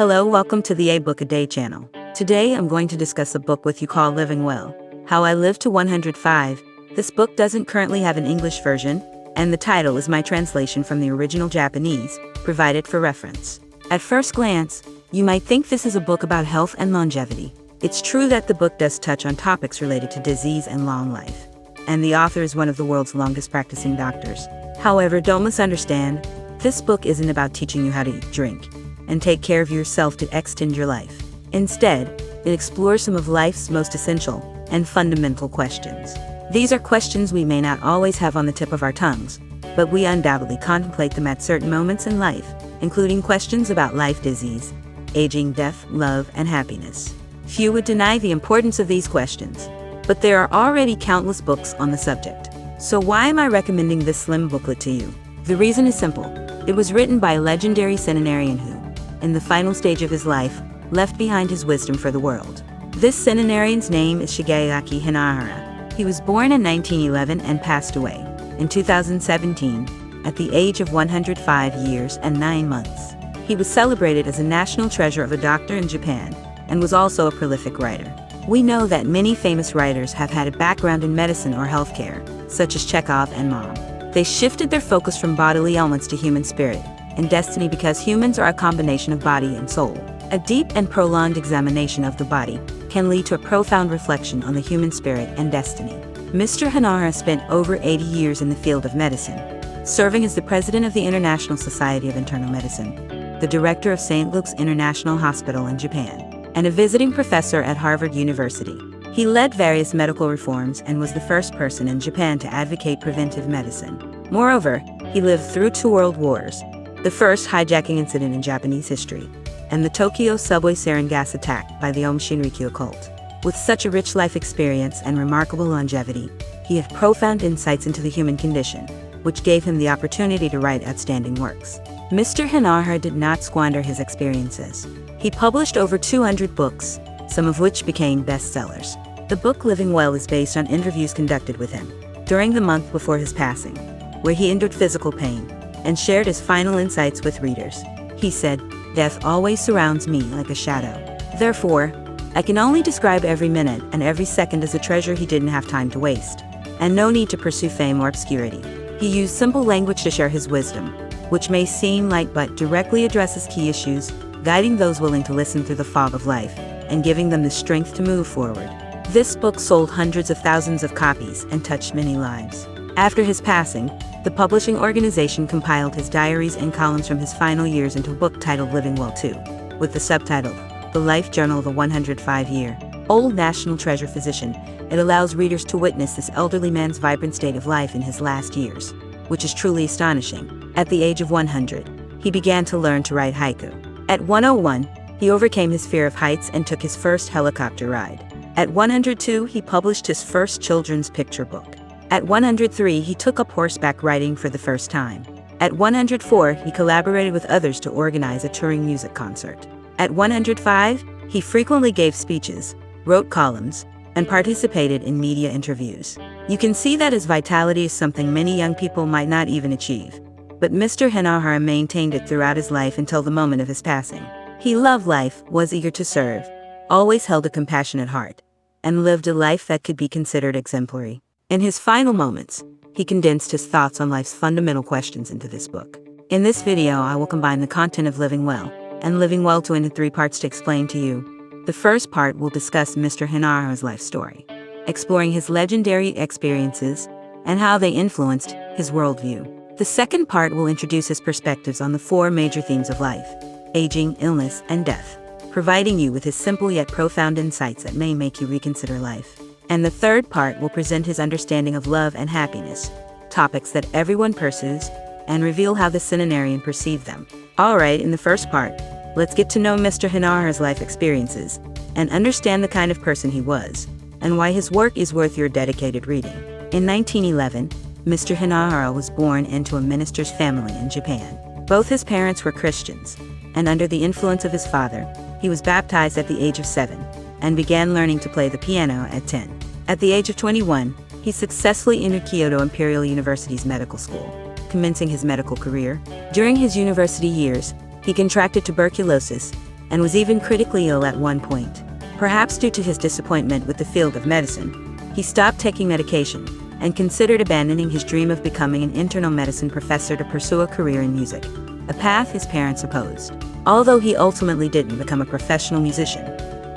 Hello, welcome to the A Book a Day channel. Today I'm going to discuss a book with you called Living Well, How I Lived to 105. This book doesn't currently have an English version, and the title is my translation from the original Japanese, provided for reference. At first glance, you might think this is a book about health and longevity. It's true that the book does touch on topics related to disease and long life, and the author is one of the world's longest practicing doctors. However, don't misunderstand, this book isn't about teaching you how to eat, drink, and take care of yourself to extend your life. Instead, it explores some of life's most essential and fundamental questions. These are questions we may not always have on the tip of our tongues, but we undoubtedly contemplate them at certain moments in life, including questions about life, disease, aging, death, love, and happiness. Few would deny the importance of these questions, but there are already countless books on the subject. So why am I recommending this slim booklet to you? The reason is simple. It was written by a legendary centenarian who, in the final stage of his life, left behind his wisdom for the world. This centenarian's name is Shigeaki Hinahara. He was born in 1911 and passed away in 2017 at the age of 105 years and 9 months. He was celebrated as a national treasure of a doctor in Japan and was also a prolific writer. We know that many famous writers have had a background in medicine or healthcare, such as Chekhov and Mom. They shifted their focus from bodily ailments to human spirit and destiny because humans are a combination of body and soul. A deep and prolonged examination of the body can lead to a profound reflection on the human spirit and destiny. Mr. Hinahara spent over 80 years in the field of medicine, serving as the president of the International Society of Internal Medicine, the director of St. Luke's International Hospital in Japan, and a visiting professor at Harvard University. He led various medical reforms and was the first person in Japan to advocate preventive medicine. Moreover, he lived through 2 world wars, the first hijacking incident in Japanese history, and the Tokyo subway sarin gas attack by the Aum Shinrikyo cult. With such a rich life experience and remarkable longevity, he had profound insights into the human condition, which gave him the opportunity to write outstanding works. Mr. Hinahara did not squander his experiences. He published over 200 books, some of which became bestsellers. The book Living Well is based on interviews conducted with him during the month before his passing, where he endured physical pain and shared his final insights with readers. He said, "Death always surrounds me like a shadow. Therefore, I can only describe every minute and every second as a treasure he didn't have time to waste, and no need to pursue fame or obscurity." He used simple language to share his wisdom, which may seem light but directly addresses key issues, guiding those willing to listen through the fog of life and giving them the strength to move forward. This book sold hundreds of thousands of copies and touched many lives. After his passing, the publishing organization compiled his diaries and columns from his final years into a book titled Living Well 2, with the subtitle, The Life Journal of a 105-Year-Old National Treasure Physician. It allows readers to witness this elderly man's vibrant state of life in his last years, which is truly astonishing. At the age of 100, he began to learn to write haiku. At 101, he overcame his fear of heights and took his first helicopter ride. At 102, he published his first children's picture book. At 103, he took up horseback riding for the first time. At 104, he collaborated with others to organize a touring music concert. At 105, he frequently gave speeches, wrote columns, and participated in media interviews. You can see that his vitality is something many young people might not even achieve. But Mr. Hinahara maintained it throughout his life until the moment of his passing. He loved life, was eager to serve, always held a compassionate heart, and lived a life that could be considered exemplary. In his final moments, he condensed his thoughts on life's fundamental questions into this book. In this video, I will combine the content of Living Well and Living Well 2 into 3 parts to explain to you. The first part will discuss Mr. Hinahara's life story, exploring his legendary experiences and how they influenced his worldview. The second part will introduce his perspectives on the 4 major themes of life: aging, illness, and death, providing you with his simple yet profound insights that may make you reconsider life. And the third part will present his understanding of love and happiness, topics that everyone pursues, and reveal how the centenarian perceived them. Alright, in the first part, let's get to know Mr. Hinahara's life experiences, and understand the kind of person he was, and why his work is worth your dedicated reading. In 1911, Mr. Hinahara was born into a minister's family in Japan. Both his parents were Christians, and under the influence of his father, he was baptized at the age of 7, and began learning to play the piano at 10. At the age of 21, he successfully entered Kyoto Imperial University's medical school, commencing his medical career. During his university years, he contracted tuberculosis and was even critically ill at one point. Perhaps due to his disappointment with the field of medicine, he stopped taking medication and considered abandoning his dream of becoming an internal medicine professor to pursue a career in music, a path his parents opposed. Although he ultimately didn't become a professional musician,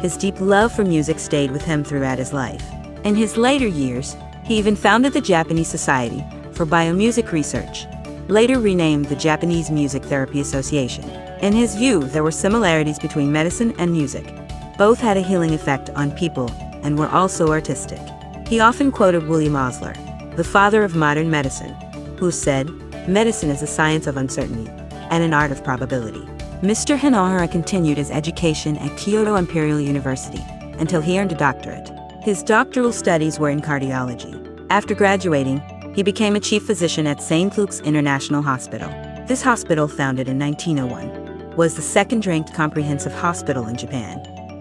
his deep love for music stayed with him throughout his life. In his later years, he even founded the Japanese Society for Biomusic Research, later renamed the Japanese Music Therapy Association. In his view, there were similarities between medicine and music. Both had a healing effect on people and were also artistic. He often quoted William Osler, the father of modern medicine, who said, "Medicine is a science of uncertainty and an art of probability." Mr. Hinohara continued his education at Kyoto Imperial University until he earned a doctorate. His doctoral studies were in cardiology. After graduating, he became a chief physician at St. Luke's International Hospital. This hospital, founded in 1901, was the second-ranked comprehensive hospital in Japan,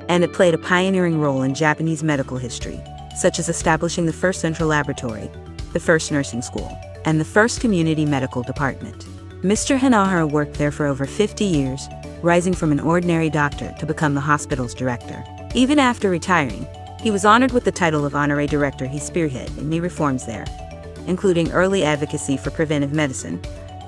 and it played a pioneering role in Japanese medical history, such as establishing the first central laboratory, the first nursing school, and the first community medical department. Mr. Hinohara worked there for over 50 years, rising from an ordinary doctor to become the hospital's director. Even after retiring, he was honored with the title of honorary director. He spearheaded many reforms there, including early advocacy for preventive medicine,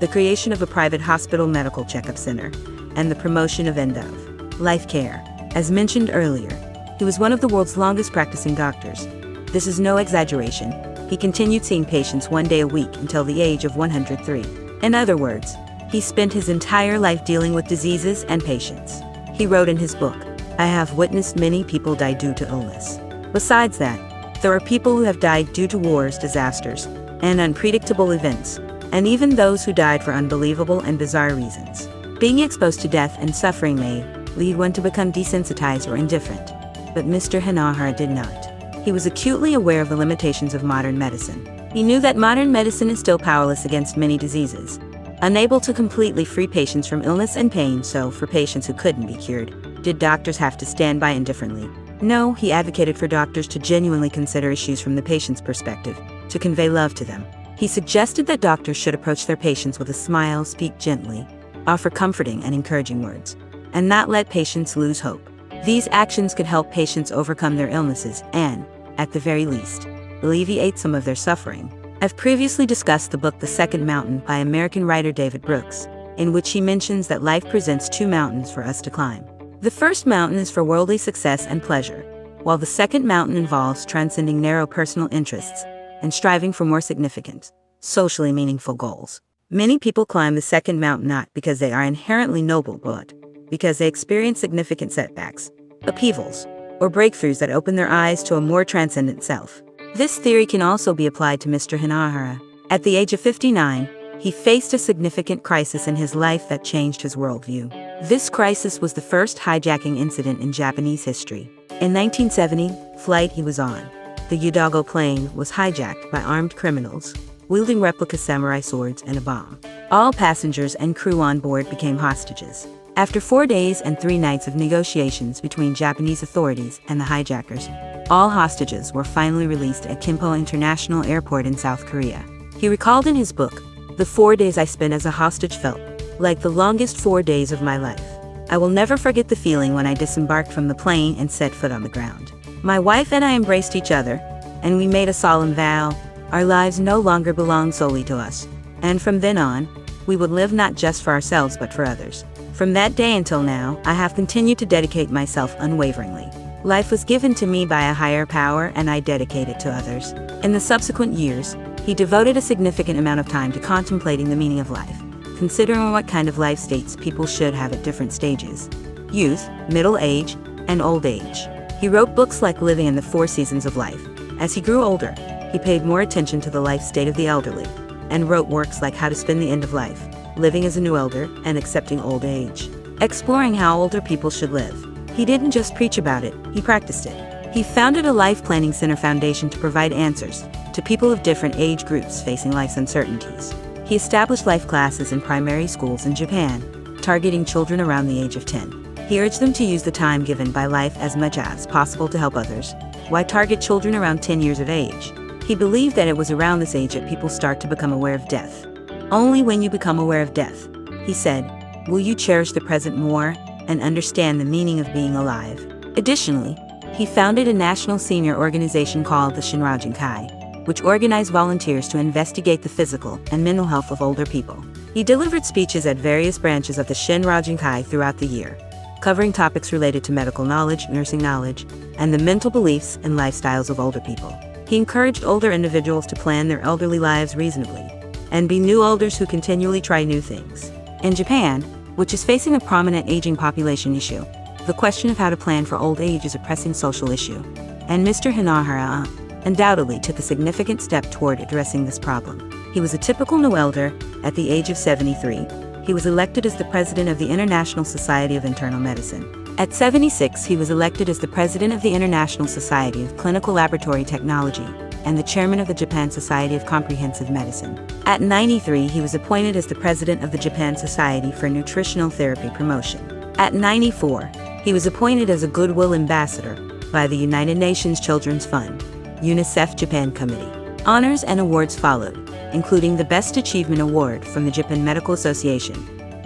the creation of a private hospital medical checkup center, and the promotion of end-of life care. As mentioned earlier, he was one of the world's longest practicing doctors. This is no exaggeration. He continued seeing patients one day a week until the age of 103. In other words, he spent his entire life dealing with diseases and patients. He wrote in his book, "I have witnessed many people die due to illness. Besides that, there are people who have died due to wars, disasters, and unpredictable events, and even those who died for unbelievable and bizarre reasons. Being exposed to death and suffering may lead one to become desensitized or indifferent." But Mr. Hinohara did not. He was acutely aware of the limitations of modern medicine. He knew that modern medicine is still powerless against many diseases, unable to completely free patients from illness and pain. So, for patients who couldn't be cured, did doctors have to stand by indifferently? No, he advocated for doctors to genuinely consider issues from the patient's perspective, to convey love to them. He suggested that doctors should approach their patients with a smile, speak gently, offer comforting and encouraging words, and not let patients lose hope. These actions could help patients overcome their illnesses and, at the very least, alleviate some of their suffering. I've previously discussed the book The Second Mountain by American writer David Brooks, in which he mentions that life presents two mountains for us to climb. The first mountain is for worldly success and pleasure, while the second mountain involves transcending narrow personal interests and striving for more significant, socially meaningful goals. Many people climb the second mountain not because they are inherently noble, but because they experience significant setbacks, upheavals, or breakthroughs that open their eyes to a more transcendent self. This theory can also be applied to Mr. Hinohara. At the age of 59, he faced a significant crisis in his life that changed his worldview. This crisis was the first hijacking incident in Japanese history. In 1970, flight he was on, the Yudago plane, was hijacked by armed criminals, wielding replica samurai swords and a bomb. All passengers and crew on board became hostages. After 4 days and 3 nights of negotiations between Japanese authorities and the hijackers, all hostages were finally released at Kimpo International Airport in South Korea. He recalled in his book, "The 4 days I spent as a hostage felt like the longest 4 days of my life. I will never forget the feeling when I disembarked from the plane and set foot on the ground. My wife and I embraced each other, and we made a solemn vow. Our lives no longer belong solely to us, and from then on, we would live not just for ourselves but for others. From that day until now, I have continued to dedicate myself unwaveringly. Life was given to me by a higher power, and I dedicate it to others." In the subsequent years, he devoted a significant amount of time to contemplating the meaning of life, considering what kind of life states people should have at different stages: youth, middle age, and old age. He wrote books like Living in the Four Seasons of Life. As he grew older, he paid more attention to the life state of the elderly, and wrote works like How to Spend the End of Life, Living as a New Elder, and Accepting Old Age, exploring how older people should live. He didn't just preach about it, he practiced it. He founded a life planning center foundation to provide answers to people of different age groups facing life's uncertainties. He established life classes in primary schools in Japan, targeting children around the age of 10. He urged them to use the time given by life as much as possible to help others. Why target children around 10 years of age? He believed that it was around this age that people start to become aware of death. Only when you become aware of death, he said, will you cherish the present more. and understand the meaning of being alive. Additionally, he founded a national senior organization called the Shinrajinkai, which organized volunteers to investigate the physical and mental health of older people. He delivered speeches at various branches of the Shinrajinkai throughout the year, covering topics related to medical knowledge, nursing knowledge, and the mental beliefs and lifestyles of older people. He encouraged older individuals to plan their elderly lives reasonably and be new elders who continually try new things. In Japan, which is facing a prominent aging population issue, the question of how to plan for old age is a pressing social issue, and Mr. Hinahara undoubtedly took a significant step toward addressing this problem. He was a typical new elder. At the age of 73, he was elected as the president of the International Society of Internal Medicine. At 76, he was elected as the president of the International Society of Clinical Laboratory Technology and the chairman of the Japan Society of Comprehensive Medicine. At 93, he was appointed as the president of the Japan Society for Nutritional Therapy Promotion. At 94, he was appointed as a Goodwill Ambassador by the United Nations Children's Fund, UNICEF Japan Committee. Honors and awards followed, including the Best Achievement Award from the Japan Medical Association,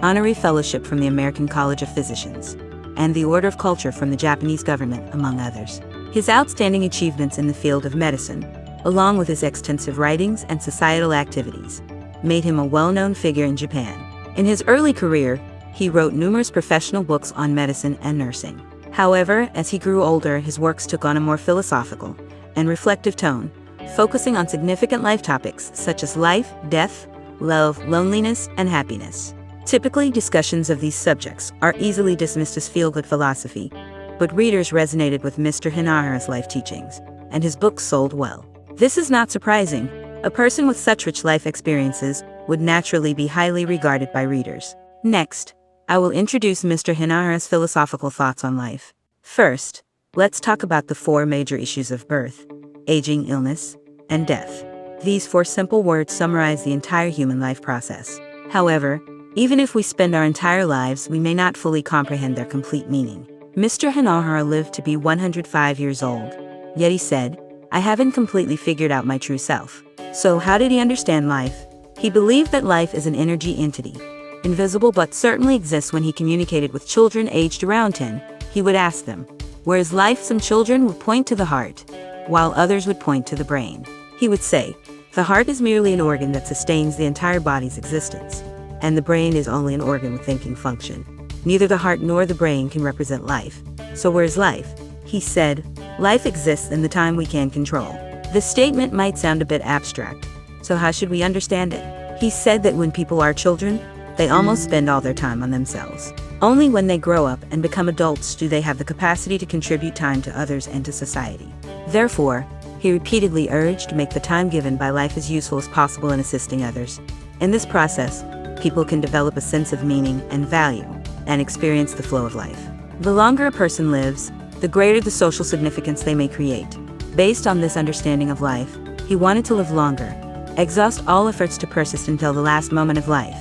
Honorary Fellowship from the American College of Physicians, and the Order of Culture from the Japanese government, among others. His outstanding achievements in the field of medicine, along with his extensive writings and societal activities, made him a well-known figure in Japan. In his early career, he wrote numerous professional books on medicine and nursing. However, as he grew older, his works took on a more philosophical and reflective tone, focusing on significant life topics such as life, death, love, loneliness, and happiness. Typically, discussions of these subjects are easily dismissed as feel-good philosophy, but readers resonated with Mr. Hinahara's life teachings, and his books sold well. This is not surprising. A person with such rich life experiences would naturally be highly regarded by readers. Next, I will introduce Mr. Hinahara's philosophical thoughts on life. First, let's talk about the four major issues of birth, aging, illness, and death. These four simple words summarize the entire human life process. However, even if we spend our entire lives, we may not fully comprehend their complete meaning. Mr. Hinahara lived to be 105 years old, yet he said, "I haven't completely figured out my true self." So how did he understand life? He believed that life is an energy entity, invisible but certainly exists. When he communicated with children aged around 10, he would ask them, "Where is life?" Some children would point to the heart, while others would point to the brain. He would say, "The heart is merely an organ that sustains the entire body's existence, and the brain is only an organ with thinking function. Neither the heart nor the brain can represent life. So where is life?" He said, "Life exists in the time we can control." This statement might sound a bit abstract, so how should we understand it? He said that when people are children, they almost spend all their time on themselves. Only when they grow up and become adults do they have the capacity to contribute time to others and to society. Therefore, he repeatedly urged to make the time given by life as useful as possible in assisting others. In this process, people can develop a sense of meaning and value and experience the flow of life. The longer a person lives, the greater the social significance they may create. Based on this understanding of life, he wanted to live longer, exhaust all efforts to persist until the last moment of life.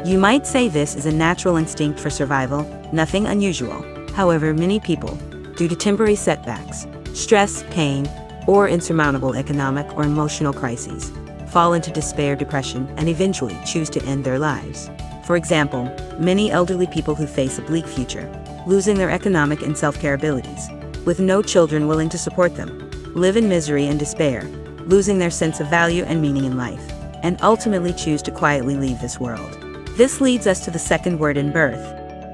You might say this is a natural instinct for survival, nothing unusual. However, many people, due to temporary setbacks, stress, pain, or insurmountable economic or emotional crises, fall into despair, depression, and eventually choose to end their lives. For example, many elderly people who face a bleak future, losing their economic and self-care abilities, with no children willing to support them, live in misery and despair, losing their sense of value and meaning in life, and ultimately choose to quietly leave this world. This leads us to the second word in birth,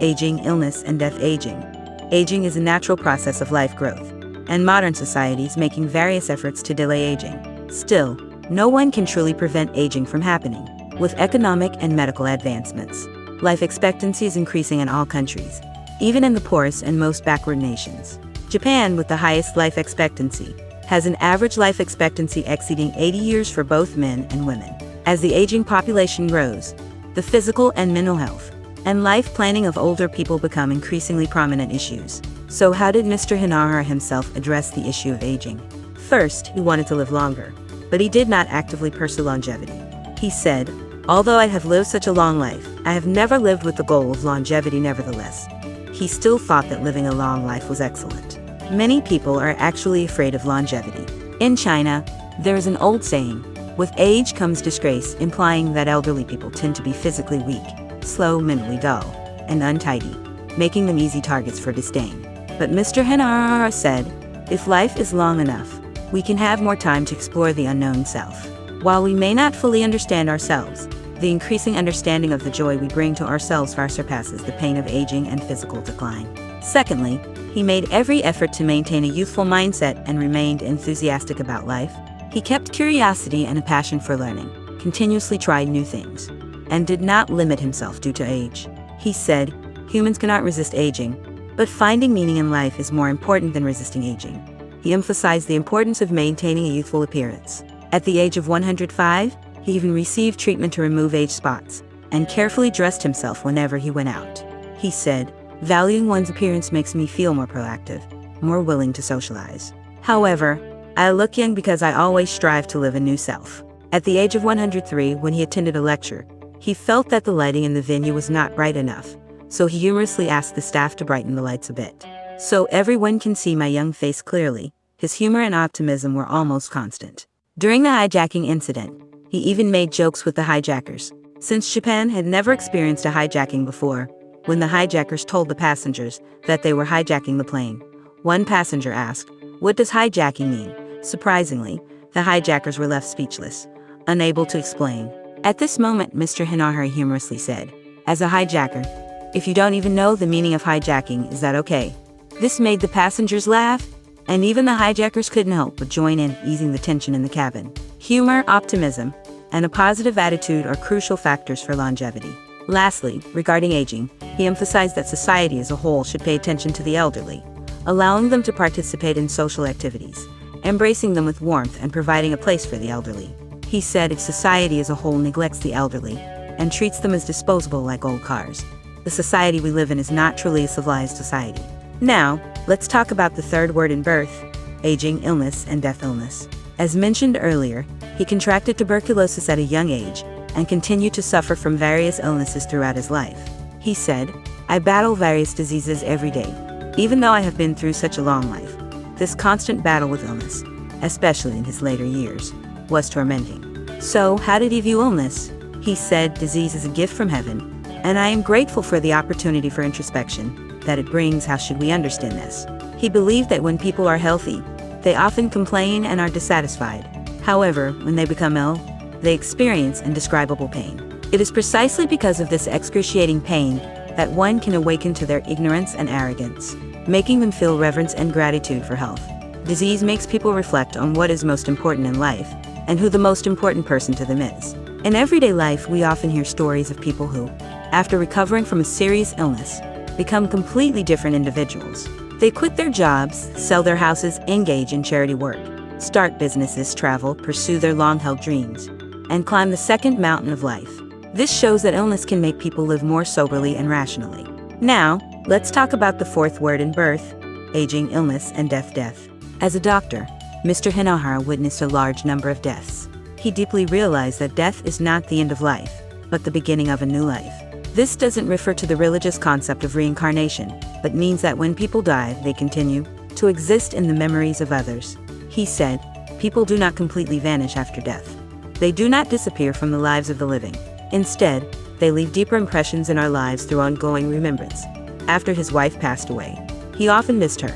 aging, illness, and death. Aging. Aging is a natural process of life growth, and modern societies making various efforts to delay aging. Still, no one can truly prevent aging from happening. With economic and medical advancements, life expectancy is increasing in all countries, even in the poorest and most backward nations. Japan, with the highest life expectancy, has an average life expectancy exceeding 80 years for both men and women. As the aging population grows, the physical and mental health and life planning of older people become increasingly prominent issues. So how did Mr. Hinahara himself address the issue of aging? First, he wanted to live longer, but he did not actively pursue longevity. He said, "Although I have lived such a long life, I have never lived with the goal of longevity." Nevertheless, he still thought that living a long life was excellent. Many people are actually afraid of longevity. In China, there is an old saying, "With age comes disgrace," implying that elderly people tend to be physically weak, slow, mentally dull, and untidy. making them easy targets for disdain. But Mr. Henara said, if life is long enough, we can have more time to explore the unknown self. While we may not fully understand ourselves, the increasing understanding of the joy we bring to ourselves far surpasses the pain of aging and physical decline. Secondly, he made every effort to maintain a youthful mindset and remained enthusiastic about life. He kept curiosity and a passion for learning, continuously tried new things, and did not limit himself due to age. He said, humans cannot resist aging, but finding meaning in life is more important than resisting aging. He emphasized the importance of maintaining a youthful appearance. At the age of 105, he even received treatment to remove age spots, and carefully dressed himself whenever he went out. He said, valuing one's appearance makes me feel more proactive, more willing to socialize. However, I look young because I always strive to live a new self. At the age of 103, when he attended a lecture, he felt that the lighting in the venue was not bright enough, so he humorously asked the staff to brighten the lights a bit. So everyone can see my young face clearly. His humor and optimism were almost constant. During the hijacking incident, he even made jokes with the hijackers. Since Japan had never experienced a hijacking before, when the hijackers told the passengers that they were hijacking the plane, one passenger asked, "What does hijacking mean?" Surprisingly, the hijackers were left speechless, unable to explain. At this moment, Mr. Hinahara humorously said, "As a hijacker, if you don't even know the meaning of hijacking, is that okay?" This made the passengers laugh, and even the hijackers couldn't help but join in, easing the tension in the cabin. Humor, optimism, and a positive attitude are crucial factors for longevity. Lastly, regarding aging, he emphasized that society as a whole should pay attention to the elderly, allowing them to participate in social activities, embracing them with warmth and providing a place for the elderly. He said if society as a whole neglects the elderly and treats them as disposable like old cars, the society we live in is not truly a civilized society. Now, let's talk about the third word in birth, aging, illness, and death illness. As mentioned earlier, he contracted tuberculosis at a young age and continued to suffer from various illnesses throughout his life. He said, "I battle various diseases every day. Even though I have been through such a long life, this constant battle with illness, especially in his later years, was tormenting." So, how did he view illness? He said, "Disease is a gift from heaven, and I am grateful for the opportunity for introspection that it brings. How should we understand this?" He believed that when people are healthy, they often complain and are dissatisfied. However, when they become ill, they experience indescribable pain. It is precisely because of this excruciating pain that one can awaken to their ignorance and arrogance, making them feel reverence and gratitude for health. Disease makes people reflect on what is most important in life, and who the most important person to them is. In everyday life, we often hear stories of people who, after recovering from a serious illness, become completely different individuals. They quit their jobs, sell their houses, engage in charity work, start businesses, travel, pursue their long-held dreams, and climb the second mountain of life. This shows that illness can make people live more soberly and rationally. Now, let's talk about the fourth word in birth, aging, illness, and death. As a doctor, Mr. Hinahara witnessed a large number of deaths. He deeply realized that death is not the end of life, but the beginning of a new life. This doesn't refer to the religious concept of reincarnation, but means that when people die, they continue to exist in the memories of others. He said, "People do not completely vanish after death. They do not disappear from the lives of the living. Instead, they leave deeper impressions in our lives through ongoing remembrance." After his wife passed away, he often missed her,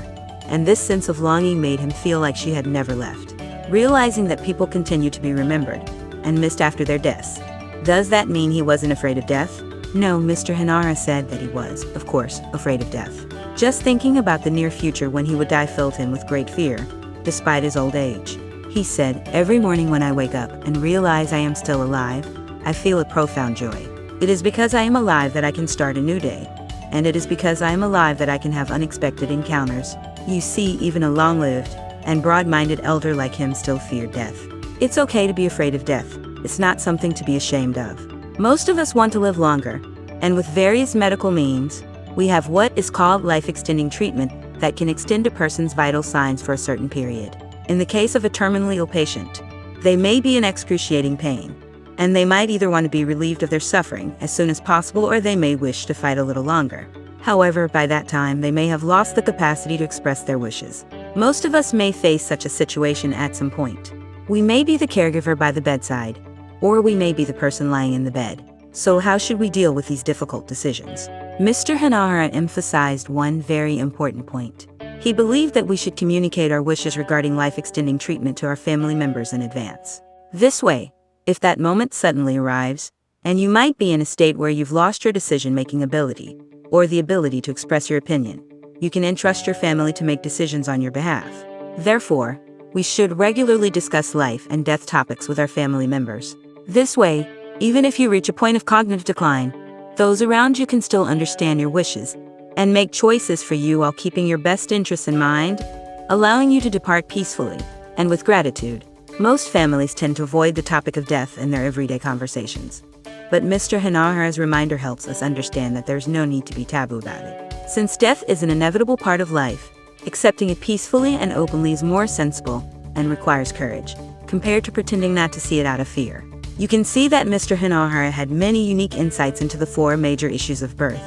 and this sense of longing made him feel like she had never left. Realizing that people continue to be remembered and missed after their deaths, does that mean he wasn't afraid of death? No, Mr. Hinahara said that he was, of course, afraid of death. Just thinking about the near future when he would die filled him with great fear, despite his old age. He said, "Every morning when I wake up and realize I am still alive, I feel a profound joy. It is because I am alive that I can start a new day, and it is because I am alive that I can have unexpected encounters." You see, even a long-lived and broad-minded elder like him still feared death. It's okay to be afraid of death. It's not something to be ashamed of. Most of us want to live longer, and with various medical means, we have what is called life-extending treatment that can extend a person's vital signs for a certain period. In the case of a terminally ill patient, they may be in excruciating pain, and they might either want to be relieved of their suffering as soon as possible or they may wish to fight a little longer. However, by that time, they may have lost the capacity to express their wishes. Most of us may face such a situation at some point. We may be the caregiver by the bedside, or we may be the person lying in the bed. So how should we deal with these difficult decisions? Mr. Hanahara emphasized one very important point. He believed that we should communicate our wishes regarding life-extending treatment to our family members in advance. This way, if that moment suddenly arrives, and you might be in a state where you've lost your decision-making ability, or the ability to express your opinion, you can entrust your family to make decisions on your behalf. Therefore, we should regularly discuss life and death topics with our family members. This way, even if you reach a point of cognitive decline, those around you can still understand your wishes and make choices for you while keeping your best interests in mind, allowing you to depart peacefully and with gratitude. Most families tend to avoid the topic of death in their everyday conversations. But Mr. Hanahara's reminder helps us understand that there's no need to be taboo about it. Since death is an inevitable part of life, accepting it peacefully and openly is more sensible and requires courage, compared to pretending not to see it out of fear. You can see that Mr. Hanahara had many unique insights into the four major issues of birth,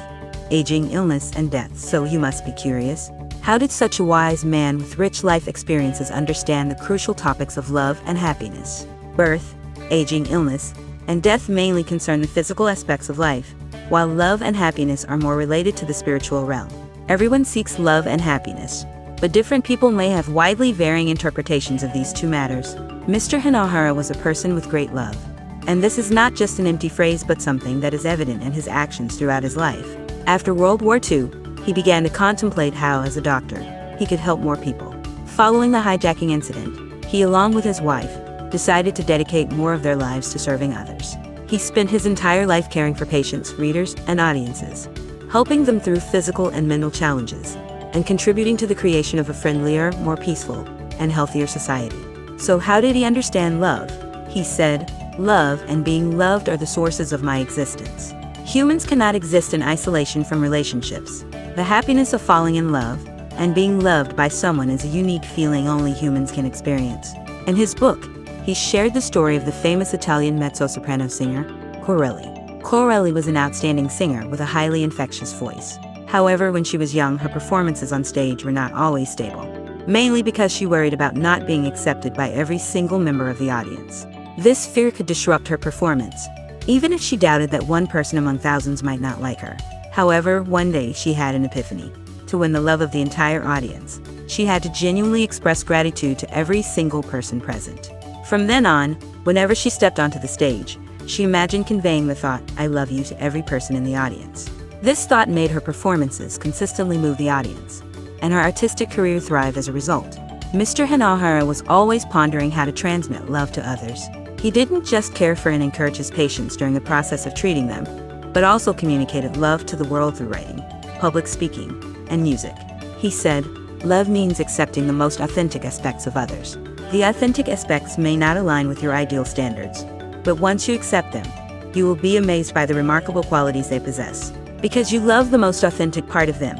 aging, illness, and death. So you must be curious. How did such a wise man with rich life experiences understand the crucial topics of love and happiness? Birth, aging, illness, and death mainly concern the physical aspects of life, while love and happiness are more related to the spiritual realm. Everyone seeks love and happiness, but different people may have widely varying interpretations of these two matters. Mr. Hanahara was a person with great love. And this is not just an empty phrase but something that is evident in his actions throughout his life. After World War II, he began to contemplate how, as a doctor, he could help more people. Following the hijacking incident, he, along with his wife, decided to dedicate more of their lives to serving others. He spent his entire life caring for patients, readers, and audiences, helping them through physical and mental challenges, and contributing to the creation of a friendlier, more peaceful, and healthier society. So how did he understand love? He said, "Love and being loved are the sources of my existence. Humans cannot exist in isolation from relationships. The happiness of falling in love and being loved by someone is a unique feeling only humans can experience." In his book, he shared the story of the famous Italian mezzo-soprano singer, Corelli. Corelli was an outstanding singer with a highly infectious voice. However, when she was young, her performances on stage were not always stable, mainly because she worried about not being accepted by every single member of the audience. This fear could disrupt her performance, even if she doubted that one person among thousands might not like her. However, one day she had an epiphany. To win the love of the entire audience, she had to genuinely express gratitude to every single person present. From then on, whenever she stepped onto the stage, she imagined conveying the thought, "I love you," to every person in the audience. This thought made her performances consistently move the audience, and her artistic career thrived as a result. Mr. Hanahara was always pondering how to transmit love to others. He didn't just care for and encourage his patients during the process of treating them, but also communicated love to the world through writing, public speaking, and music. He said, "Love means accepting the most authentic aspects of others. The authentic aspects may not align with your ideal standards, but once you accept them, you will be amazed by the remarkable qualities they possess. Because you love the most authentic part of them,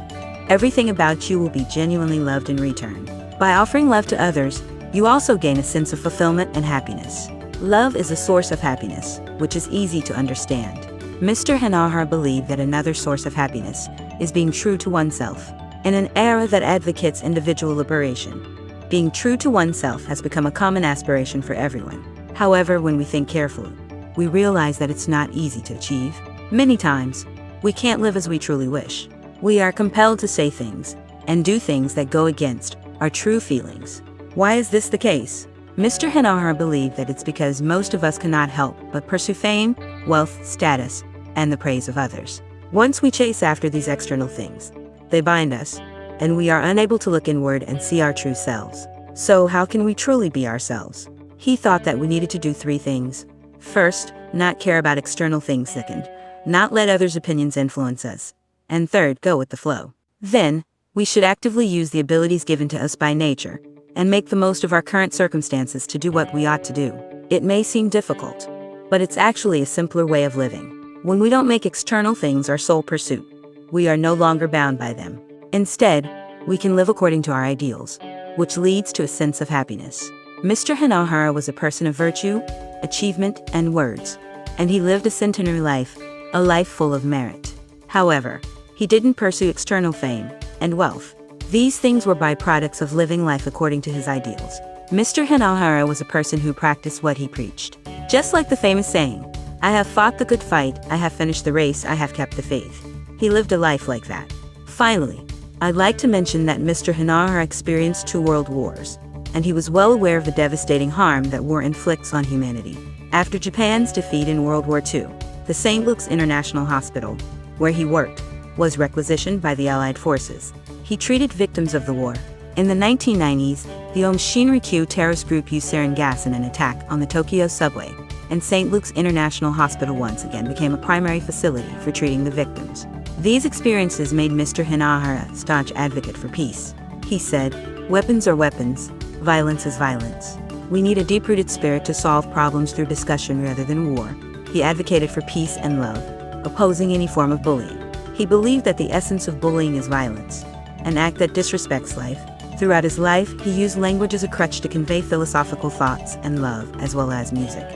everything about you will be genuinely loved in return." By offering love to others, you also gain a sense of fulfillment and happiness. Love is a source of happiness, which is easy to understand. Mr. Hanahara believed that another source of happiness is being true to oneself. In an era that advocates individual liberation, being true to oneself has become a common aspiration for everyone. However, when we think carefully, we realize that it's not easy to achieve. Many times, we can't live as we truly wish. We are compelled to say things and do things that go against our true feelings. Why is this the case? Mr. Hanahara believed that it's because most of us cannot help but pursue fame, wealth, status, and the praise of others. Once we chase after these external things, they bind us, and we are unable to look inward and see our true selves. So how can we truly be ourselves? He thought that we needed to do three things. First, not care about external things. Second, not let others' opinions influence us. And third, go with the flow. Then, we should actively use the abilities given to us by nature, and make the most of our current circumstances to do what we ought to do. It may seem difficult, but it's actually a simpler way of living. When we don't make external things our sole pursuit, we are no longer bound by them. Instead, we can live according to our ideals, which leads to a sense of happiness. Mr. Hanahara was a person of virtue, achievement, and words, and he lived a centenary life, a life full of merit. However, he didn't pursue external fame and wealth. These things were byproducts of living life according to his ideals. Mr. Hanahara was a person who practiced what he preached. Just like the famous saying, "I have fought the good fight, I have finished the race, I have kept the faith." He lived a life like that. Finally, I'd like to mention that Mr. Hinahara experienced 2 world wars, and he was well aware of the devastating harm that war inflicts on humanity. After Japan's defeat in World War II, the St. Luke's International Hospital, where he worked, was requisitioned by the Allied forces. He treated victims of the war. In the 1990s, the Aum Shinrikyo terrorist group used sarin gas in an attack on the Tokyo subway, and St. Luke's International Hospital once again became a primary facility for treating the victims. These experiences made Mr. Hinahara a staunch advocate for peace. He said, "Weapons are weapons, violence is violence. We need a deep-rooted spirit to solve problems through discussion rather than war." He advocated for peace and love, opposing any form of bullying. He believed that the essence of bullying is violence, an act that disrespects life. Throughout his life, he used language as a crutch to convey philosophical thoughts and love, as well as music,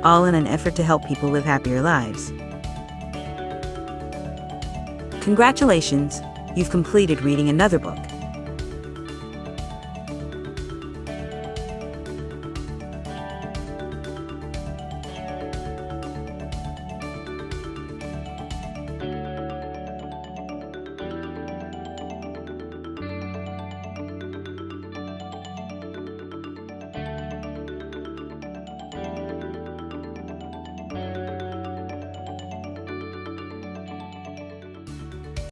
all in an effort to help people live happier lives. Congratulations, you've completed reading another book.